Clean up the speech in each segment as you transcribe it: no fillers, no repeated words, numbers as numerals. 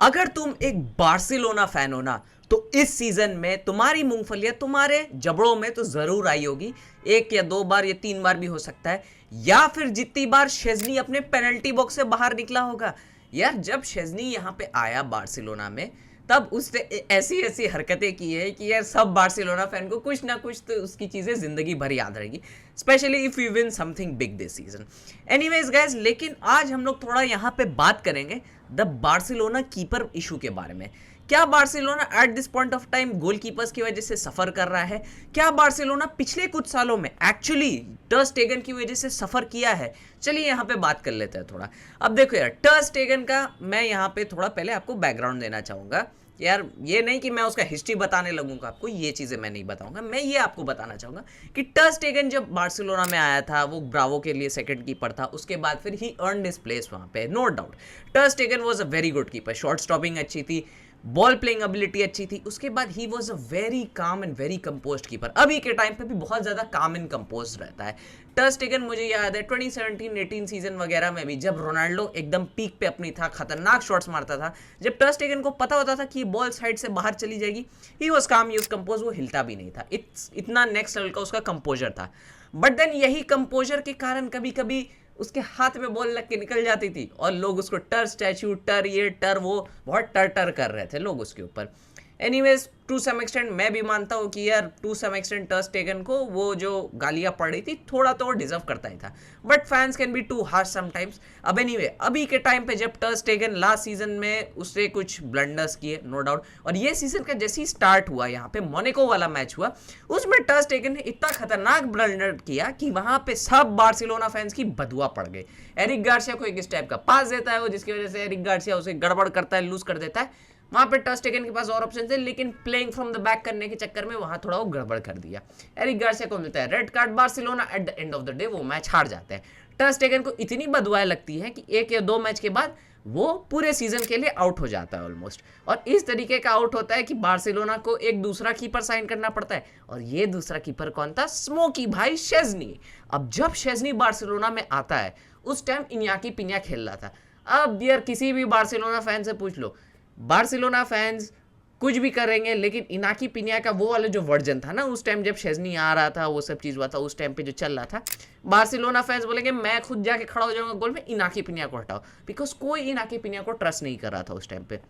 अगर तुम एक बार्सिलोना फैन हो ना, तो इस सीजन में तुम्हारी मूंगफलियां तुम्हारे जबड़ों में तो जरूर आई होगी। एक या दो बार या तीन बार भी हो सकता है, या फिर जितनी बार शेजनी अपने पेनल्टी बॉक्स से बाहर निकला होगा। यार जब शेजनी यहाँ पे आया बार्सिलोना में, तब उसने ऐसी ऐसी हरकतें की है कि यार सब बार्सिलोना फैन को कुछ ना कुछ तो उसकी चीज़ें जिंदगी भर याद रहेगी, specially if you win something big this season. Anyways guys, लेकिन आज हम लोग थोड़ा यहाँ पे बात करेंगे द बार्सिलोना कीपर इशू के बारे में। क्या Barcelona eight this point of time goalkeepers की वजह से सफर कर रहा है? क्या बार्सिलोना पिछले कुछ सालों में एक्चुअली टर स्टेगन की वजह से सफर किया है? चलिए यहाँ पे बात कर लेते हैं थोड़ा। अब देखो यार, टर स्टेगन का मैं यहाँ पे थोड़ा पहले आपको बैकग्राउंड देना चाहूंगा। यार ये नहीं कि मैं उसका हिस्ट्री बताने लगूंगा आपको, ये चीज़ें मैं नहीं बताऊंगा। मैं ये आपको बताना चाहूंगा कि टर स्टेगन जब बार्सिलोना में आया था, वो ब्रावो के लिए सेकंड कीपर था। उसके बाद फिर ही अर्न हिज प्लेस वहाँ पे, नो डाउट। टर स्टेगन was a very good keeper, short stopping अच्छी थी, बॉल प्लेइंग एबिलिटी अच्छी थी। उसके बाद ही was a very calm and very composed keeper. अभी के टाइम पे भी बहुत ज़्यादा काम एंड कंपोज्ड रहता है टर स्टेगन। मुझे याद है 2017-18 सीजन वगैरह में भी, जब रोनाल्डो एकदम पीक पे अपनी था, खतरनाक शॉट्स मारता था, जब टर स्टेगन को पता होता था कि बॉल साइड से बाहर चली जाएगी, ही वॉज काम, यूज कंपोज, वो हिलता भी नहीं था। इतना नेक्स्ट लेवल का उसका कंपोजर था। बट देन यही कंपोजर के कारण कभी कभी उसके हाथ में बॉल लग के निकल जाती थी और लोग उसको टर स्टैचू, टर ये टर वो, बहुत टर टर कर रहे थे लोग उसके ऊपर। एनीवेज, टू सम एक्सटेंट मैं भी मानता हूँ कि यार टू सम एक्सटेंट टर स्टेगन को वो जो गालियाँ पड़ रही थी, थोड़ा तो वो डिजर्व करता ही था। But fans can be too harsh sometimes. अब एनीवे, अभी के टाइम पे जब टर स्टेगन लास्ट सीजन में उससे कुछ ब्लंडर्स किए, नो डाउट, और ये सीजन का जैसे ही स्टार्ट हुआ, यहाँ पे मोनाको वाला मैच हुआ, उसमें टर स्टेगन ने इतना खतरनाक ब्लंडर किया कि वहां पे सब बार्सिलोना फैंस की बदुआ पड़ गई। एरिक गार्सिया को एक इस टाइप का पास देता है वो, जिसकी वजह से एरिक गार्सिया उसे गड़बड़ करता है, लूज कर देता है। वहां पे टर स्टेगन के पास और ऑप्शन थे, लेकिन प्लेइंग फ्रॉम द बैक करने के चक्कर में वहां थोड़ा वो गड़बड़ कर दिया। एरिक गार्सिया को मिलता है red card. Barcelona at the end of the day वो मैच हार जाते हैं। टर स्टेगन को इतनी बदुआएं लगती है कि एक या दो मैच के बाद वो पूरे सीजन के लिए आउट हो जाता है ऑलमोस्ट। और इस तरीके का आउट होता है कि बार्सिलोना को एक दूसरा कीपर साइन करना पड़ता है। और ये दूसरा कीपर कौन था? स्मोकी भाई शेजनी। अब जब शेजनी बार्सिलोना में आता है, उस टाइम इन्याकी पिन्या खेल रहा था। अब यार किसी भी बार्सिलोना फैन से पूछ लो, बार्सिलोना फैंस कुछ भी करेंगे, लेकिन इनाकी पिनिया का वो वाला जो वर्जन था ना, उस टाइम जब शेजनी आ रहा था, वो सब चीज़ हुआ था, उस टाइम पे जो चल रहा था, बार्सिलोना फैंस बोलेंगे मैं खुद जाके खड़ा हो जाऊंगा गोल में, इनाकी पिनिया को हटाओ। बिकॉज कोई इनाकी पिनिया को ट्रस्ट नहीं कर रहा था उस टाइम पे।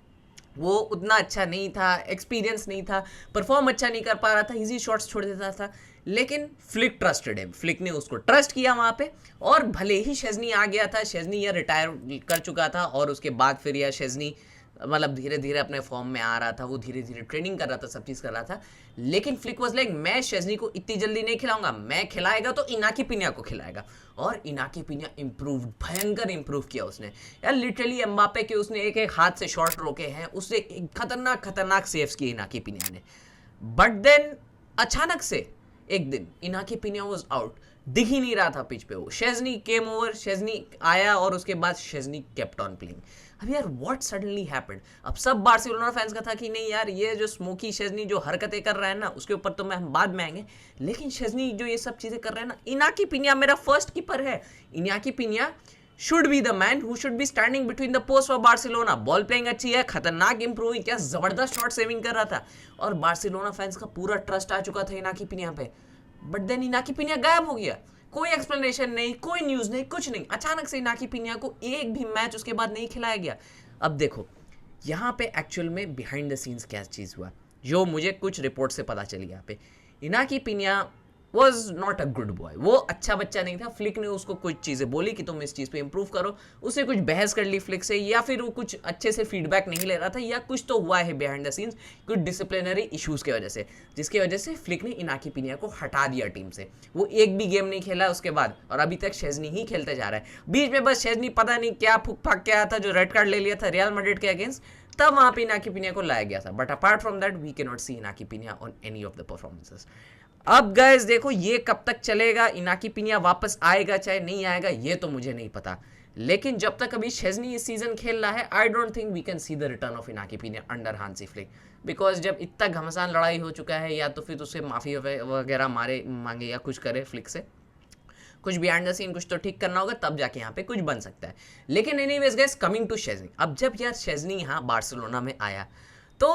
वो उतना अच्छा नहीं था, एक्सपीरियंस नहीं था, परफॉर्म अच्छा नहीं कर पा रहा था, इजी शॉट्स छोड़ देता था। लेकिन फ्लिक ट्रस्टेड हिम, फ्लिक ने उसको ट्रस्ट किया वहाँ पे। और भले ही शेजनी आ गया था, शेजनी या रिटायर कर चुका था, और उसके बाद फिर यह शेजनी मतलब धीरे धीरे अपने फॉर्म में आ रहा था, वो धीरे धीरे ट्रेनिंग कर रहा था, सब चीज़ कर रहा था। लेकिन फ्लिक वाज लाइक, मैं शेजनी को इतनी जल्दी नहीं खिलाऊंगा, मैं खिलाएगा तो इनाकी पिनिया को खिलाएगा। और इनाकी पिनिया इम्प्रूव, भयंकर इम्प्रूव किया उसने। यार लिटरली एम्बापे के उसने एक एक हाथ से शॉट रोके हैं, उसने खतरनाक खतरनाक सेव्स किए इनाकी पिनिया ने। बट देन अचानक से एक दिन इनाकी पिनिया वाज आउट, दिख ही नहीं रहा था पिच पे। वो शेजनी केम ओवर, शेजनी आया, और उसके बाद शेजनी केप्ट ऑन प्लेइंग। अब यार व्हाट सडनली हैपेंड? अब सब बार्सिलोना फैंस का था कि नहीं यार, ये जो स्मोकी शेजनी जो हरकतें कर रहा है ना, उसके ऊपर तो मैं हम बाद में आएंगे, लेकिन शेजनी जो ये सब चीजें कर रहा है ना, इनाकी पिनिया मेरा फर्स्ट कीपर है। Inaki Pena should be the man who should be standing between the post for Barcelona. Ball playing अच्छी है, खतरनाक इंप्रूविंग, क्या जबरदस्त शॉट सेविंग कर रहा था, और बार्सिलोना फैंस का पूरा ट्रस्ट आ चुका था इनाकी पिनिया पे। बट देन इनाकी पिनिया गायब हो गया, कोई एक्सप्लेनेशन नहीं, कोई न्यूज़ नहीं, कुछ नहीं। अचानक से इनाकी पिनिया को एक भी मैच उसके बाद नहीं खिलाया गया। अब देखो यहाँ पे एक्चुअल में बिहाइंड द सीन्स क्या चीज़ हुआ, जो मुझे कुछ रिपोर्ट से पता चली। यहाँ पे Inaki Pena was not a good boy, वो अच्छा बच्चा नहीं था। फ्लिक ने उसको कुछ चीज़ें बोली कि तुम इस चीज़ पे इंप्रूव करो, उसे कुछ बहस कर ली फ्लिक से, या फिर वो कुछ अच्छे से फीडबैक नहीं ले रहा था, या कुछ तो हुआ है बिहाइंड द सीन्स, कुछ डिसिप्लिनरी इश्यूज़ की वजह से, जिसकी वजह से फ्लिक ने इनाकी पिनिया को हटा दिया टीम से। वो एक भी गेम नहीं खेला उसके बाद, और अभी तक शेजनी ही खेलते जा रहा है। बीच में बस शेजनी पता नहीं क्या फूक फाक के आया था, जो रेड कार्ड ले लिया था रियल मैड्रिड के अगेंस्ट, तब वहाँ पे इनाकी पिनिया को लाया गया था। But apart from that we can not see Inaki Pena on any of the performances. अब गाइस देखो, ये कब तक चलेगा, इनाकी पिनिया वापस आएगा चाहे नहीं आएगा, ये तो मुझे नहीं पता। लेकिन जब तक अभी शेजनी इस सीजन खेल रहा है, I don't think we can see the return of Inaki Pena under Hansi Flick. Because जब इतना घमासान लड़ाई हो चुका है, या तो फिर उसे माफी वगैरह मांगे या कुछ करे फ्लिक से, कुछ बिहाइंड द सीन कुछ तो ठीक करना होगा, तब जाके यहाँ पे कुछ बन सकता है। लेकिन anyways guys, coming to Szczesny, अब जब यार शेज़नी यहाँ बार्सिलोना में आया तो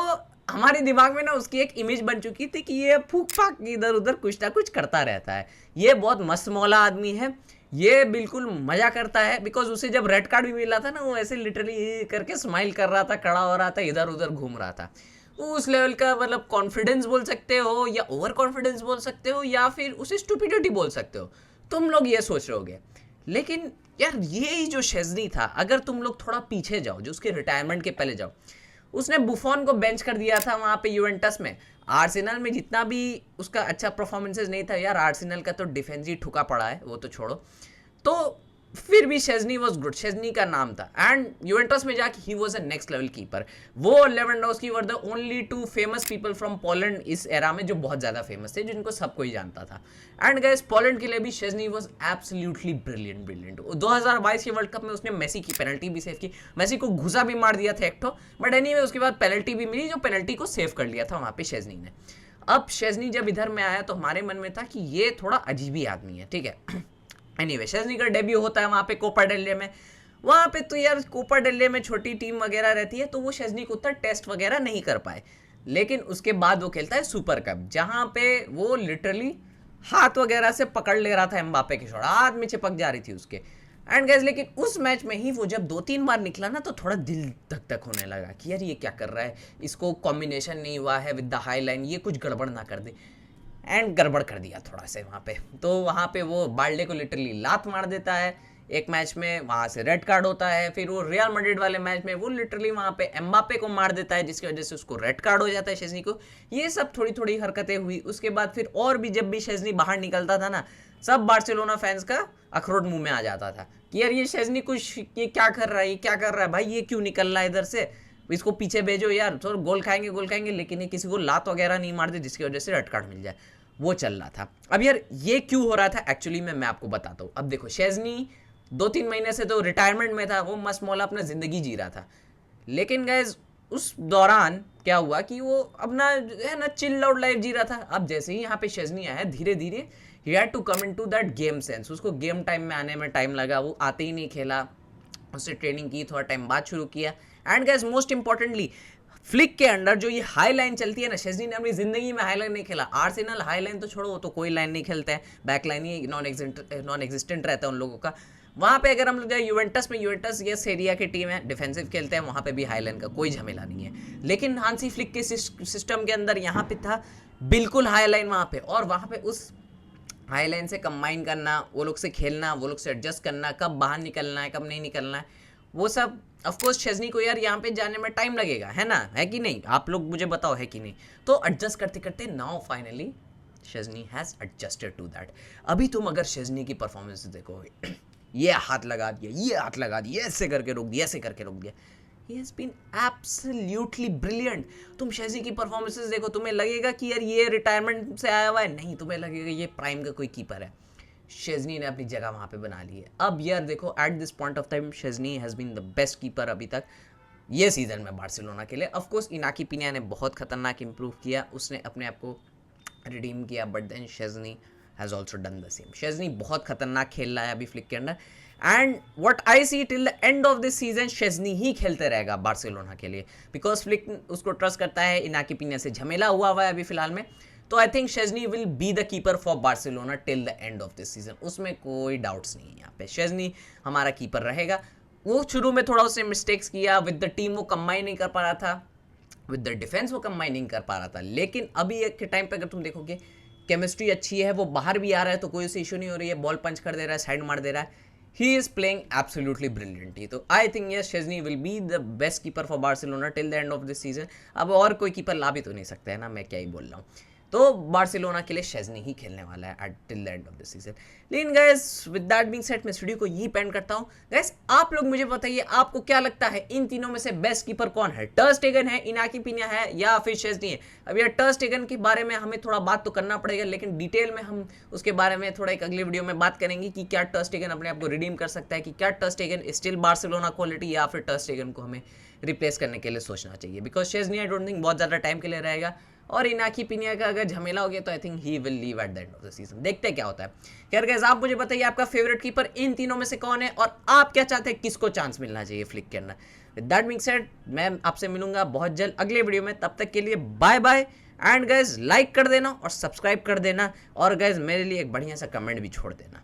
हमारे दिमाग में ना उसकी एक इमेज बन चुकी थी कि ये फूक फाक इधर उधर कुछ ना कुछ करता रहता है, ये बहुत मस्त मौला आदमी है, ये बिल्कुल मजा करता है। बिकॉज उसे जब रेड कार्ड भी मिला था ना, वो ऐसे लिटरली करके स्माइल कर रहा था, खड़ा हो रहा था, इधर उधर घूम रहा था। उस लेवल का मतलब कॉन्फिडेंस बोल सकते हो या ओवर कॉन्फिडेंस बोल सकते हो या फिर उसे स्टूपिडिटी बोल सकते हो, तुम लोग ये सोच रहे होगे। लेकिन यार ये जो शेज़नी था, अगर तुम लोग थोड़ा पीछे जाओ, जो उसके रिटायरमेंट के पहले जाओ, उसने बुफॉन को बेंच कर दिया था वहाँ पे यूवेंटस में। आर्सेनल में जितना भी उसका अच्छा परफॉर्मेंसेज नहीं था यार, आर्सेनल का तो डिफेंस ही ठुका पड़ा है, वो तो छोड़ो। तो फिर भी शेज़नी वॉज गुड, शेज़नी का नाम था। एंड यूवेंटस में जाके ही was a next level keeper. वो Lewandowski were the only 2 famous people from Poland इस एरा में जो बहुत ज़्यादा फेमस थे, जिनको सबको ही जानता था। एंड गाइस, पोलैंड के लिए भी शेज़नी वॉज एब्सोल्युटली ब्रिलियंट। 2022 के वर्ल्ड कप में उसने मेसी की पेनल्टी भी सेव की, मेसी को घुसा भी मार दिया था एक ठो, बट एनीवे उसके बाद पेनल्टी भी मिली, जो पेनल्टी को सेव कर लिया था वहाँ पे शेज़नी ने। अब शेज़नी जब इधर में आया तो हमारे मन में था कि ये थोड़ा अजीब ही आदमी है, ठीक है। एनीवे शेज़नी का डेब्यू होता है वहाँ पे कोपा डेल रे में। वहाँ पे तो यार कोपा डेल रे में छोटी टीम वगैरह रहती है, तो वो शेज़नी को उतना टेस्ट वगैरह नहीं कर पाए। लेकिन उसके बाद वो खेलता है सुपर कप, जहाँ पे वो लिटरली हाथ वगैरह से पकड़ ले रहा था एम्बापे की शॉट, हाथ में चिपक जा रही थी उसके। एंड गाइस, लेकिन उस मैच में ही वो जब 2-3 बार निकला ना, तो थोड़ा दिल धक धक होने लगा कि यार ये क्या कर रहा है, इसको कॉम्बिनेशन नहीं हुआ है विद द हाई लाइन, ये कुछ गड़बड़ ना कर दे। एंड गड़बड़ कर दिया थोड़ा से वहाँ पे। तो वहाँ पे वो बाल्डे को लिटरली लात मार देता है एक मैच में, वहाँ से रेड कार्ड होता है। फिर वो रियल मैड्रिड वाले मैच में वो लिटरली वहाँ पे एम्बापे को मार देता है, जिसकी वजह से उसको रेड कार्ड हो जाता है शेज़नी को। ये सब थोड़ी थोड़ी हरकतें हुई। उसके बाद फिर और भी जब भी शेज़नी बाहर निकलता था ना, सब बार्सिलोना फैंस का अखरोट मुंह में आ जाता था कि यार ये शेज़नी कुछ, ये क्या कर रहा है, ये क्या कर रहा है भाई, ये क्यों निकल रहा है इधर से, इसको पीछे भेजो यार, थोड़ा गोल खाएंगे, लेकिन ये किसी को लात वगैरह नहीं मार दे जिसकी वजह से रेड कार्ड मिल जाए। वो चल रहा था। अब यार ये क्यों हो रहा था एक्चुअली में मैं आपको बताता हूँ। अब देखो, शेज़नी 2-3 महीने से तो रिटायरमेंट में था, वो मस्त मौला अपना ज़िंदगी जी रहा था। लेकिन गाइज उस दौरान क्या हुआ कि वो अपना है ना चिल आउट लाइफ जी रहा था। अब जैसे ही यहाँ पे शेज़नी आया, धीरे धीरे ही had to come into that game sense. उसको गेम टाइम में आने में टाइम लगा, वो आते ही नहीं खेला, उससे ट्रेनिंग की, थोड़ा टाइम बाद शुरू किया। And guys most importantly, flick के अंडर जो ये हाई लाइन चलती है ना, शेज़नी ने अपनी जिंदगी में हाई लाइन नहीं खेला। आर्सेनल हाई लाइन तो छोड़ो, वो तो कोई लाइन नहीं खेलता है, बैक लाइन ही नॉन एग्जिस्टेंट रहता है उन लोगों का। वहाँ पे अगर हम लोग जाए यूवेंटस में, यूवेंटस ये सीरिया की टीम है, डिफेंसिव खेलते हैं, वहाँ पे भी हाई लाइन का कोई झमेला नहीं है। लेकिन हांसी फ्लिक के सिस्टम के अंदर यहाँ पे था बिल्कुल हाई लाइन वहाँ पे, और वहाँ पे उस हाई लाइन से कंबाइन करना, वो लोग से खेलना, वो लोग से एडजस्ट करना, कब बाहर निकलना है कब नहीं निकलना है, वो सब ऑफकोर्स शेज़नी को यार यहाँ पे जाने में टाइम लगेगा, है ना, है कि नहीं, आप लोग मुझे बताओ है कि नहीं। तो एडजस्ट करते करते now finally Szczesny has adjusted to that. अभी तुम अगर शेज़नी की परफॉर्मेंस देखोगे, ये हाथ लगा दिया, ये हाथ लगा दिया, ऐसे करके रोक दिया, ऐसे करके रोक दिया, he has been absolutely brilliant. तुम शेज़नी की परफॉर्मेंसेस देखो, तुम्हें लगेगा कि यार ये रिटायरमेंट से आया हुआ है, नहीं, तुम्हें लगेगा ये प्राइम का कोई कीपर है। शेज़नी ने अपनी जगह वहाँ पे बना ली है। अब यार देखो, at this point of time Szczesny has been the best keeper अभी तक ये सीज़न में बार्सिलोना के लिए। ऑफकोर्स इनाकी पीनिया ने बहुत खतरनाक इंप्रूव किया, उसने अपने आप को रिडीम किया, but then Szczesny has also done the same. Szczesny बहुत खतरनाक खेल रहा है अभी फ्लिक के अंदर, and what I see till the end of this season Szczesny ही खेलते रहेगा बार्सिलोना के लिए, बिकॉज फ्लिक उसको ट्रस्ट करता है। इनाकी पीनिया से झमेला हुआ है अभी फिलहाल में, तो I think शेज़नी will be the keeper for Barcelona till the end of this season, उसमें कोई डाउट्स नहीं है। यहाँ पे शेज़नी हमारा कीपर रहेगा। वो शुरू में थोड़ा उसने मिस्टेक्स किया विद द टीम, वो कंबाइन नहीं कर पा रहा था, विद द डिफेंस वो कंबाइन नहीं कर पा रहा था, लेकिन अभी एक के टाइम पे अगर तुम देखोगे केमिस्ट्री अच्छी है, वो बाहर भी आ रहा है तो कोई उसे इशू नहीं हो रही है, बॉल पंच कर दे रहा है, साइड मार दे रहा है, he is playing absolutely brilliantly. तो I think yes Szczesny will be the best keeper for Barcelona till the end of this season. अब और कोई कीपर ला भी तो नहीं सकता है ना, मैं क्या ही बोल रहा हूँ। तो बार्सिलोना के लिए शेज़नी ही खेलने वाला है at till the end of the season. लेकिन guys with that being said, मैं इस वीडियो को यही पेंड करता हूँ। गाइस आप लोग मुझे बताइए, आपको क्या लगता है इन तीनों में से बेस्ट कीपर कौन है? टर स्टेगन है, इनाकी पीनिया है, या फिर शेज़नी है? अब यार टर स्टेगन के बारे में हमें थोड़ा बात तो करना पड़ेगा, लेकिन डिटेल में हम उसके बारे में थोड़ा एक अगले वीडियो में बात करेंगे कि क्या टर स्टेगन अपने आप को रिडीम कर सकता है, कि क्या टर स्टेगन स्टिल बार्सिलोना क्वालिटी, या फिर टर स्टेगन को हमें रिप्लेस करने के लिए सोचना चाहिए। बिकॉज शेज़नी आई डोंट थिंक बहुत ज़्यादा टाइम के लिए रहेगा, और इनाकी पिनिया का अगर झमेला हो गया तो I think he will leave at the end of the season. देखते हैं क्या होता है। खैर गाइस, आप मुझे बताइए आपका फेवरेट कीपर इन तीनों में से कौन है और आप क्या चाहते हैं, किसको चांस मिलना चाहिए फ्लिक के अंदर। विद दैट बीइंग सेड, मैं आपसे मिलूंगा बहुत जल्द अगले वीडियो में। तब तक के लिए bye bye. And guys, like कर देना और सब्सक्राइब कर देना, और गाइस मेरे लिए एक बढ़िया सा कमेंट भी छोड़ देना।